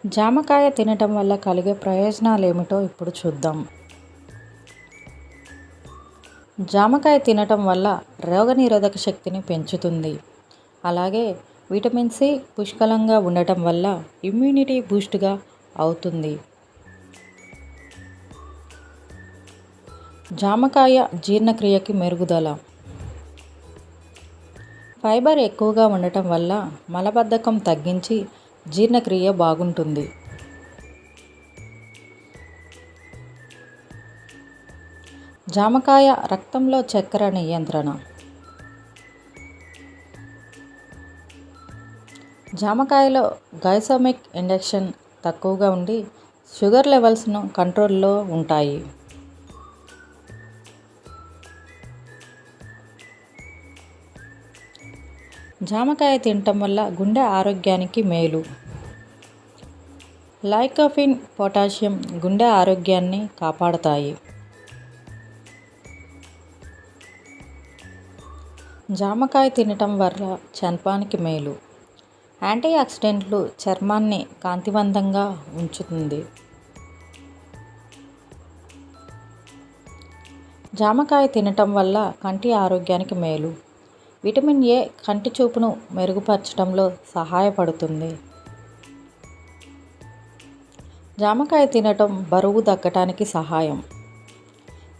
జామకాయ తినటం వల్ల కలిగే ప్రయోజనాలు ఏమిటో ఇప్పుడు చూద్దాం. జామకాయ తినటం వల్ల రోగనిరోధక శక్తిని పెంచుతుంది. అలాగే విటమిన్ సి పుష్కలంగా ఉండటం వల్ల ఇమ్యూనిటీ బూస్ట్గా అవుతుంది. జామకాయ జీర్ణక్రియకి మెరుగుదల. ఫైబర్ ఎక్కువగా ఉండటం వల్ల మలబద్ధకం తగ్గించి జీర్ణక్రియ బాగుంటుంది. జామకాయ రక్తంలో చక్కెర నియంత్రణ. జామకాయలో గ్లైసెమిక్ ఇండెక్స్ తక్కువగా ఉండి షుగర్ లెవెల్స్ను కంట్రోల్లో ఉంటాయి. జామకాయ తినటం వల్ల గుండె ఆరోగ్యానికి మేలు. లైకోపిన్, పొటాషియం గుండె ఆరోగ్యాన్ని కాపాడతాయి. జామకాయ తినటం వల్ల చర్మానికి మేలు. యాంటీ ఆక్సిడెంట్లు చర్మాన్ని కాంతివంతంగా ఉంచుతుంది. జామకాయ తినటం వల్ల కంటి ఆరోగ్యానికి మేలు. విటమిన్ ఏ కంటి చూపును మెరుగుపరచడంలో సహాయపడుతుంది. జామకాయ తినటం బరువు తగ్గటానికి సహాయం.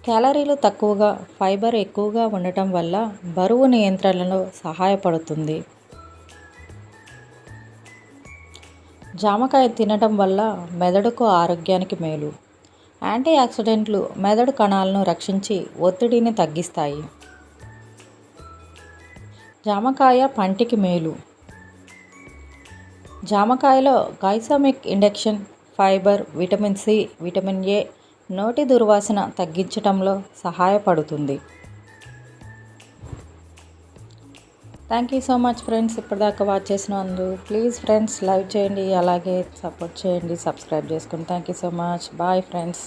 క్యాలరీలు తక్కువగా, ఫైబర్ ఎక్కువగా ఉండటం వల్ల బరువు నియంత్రణలో సహాయపడుతుంది. జామకాయ తినటం వల్ల మెదడుకు ఆరోగ్యానికి మేలు. యాంటీ ఆక్సిడెంట్లు మెదడు కణాలను రక్షించి ఒత్తిడిని తగ్గిస్తాయి. జామకాయ పంటికి మేలు. జామకాయలో glycaemic index, fibre, vitamin C, vitamin A నోటి దుర్వాసన తగ్గించడంలో సహాయపడుతుంది. Thank you so much friends. ఇప్పటిదాకా వాచ్ చేసినందుకు ప్లీజ్ ఫ్రెండ్స్ లైక్ చేయండి, అలాగే సపోర్ట్ చేయండి, సబ్స్క్రైబ్ చేసుకోండి. Thank you so much. Bye friends.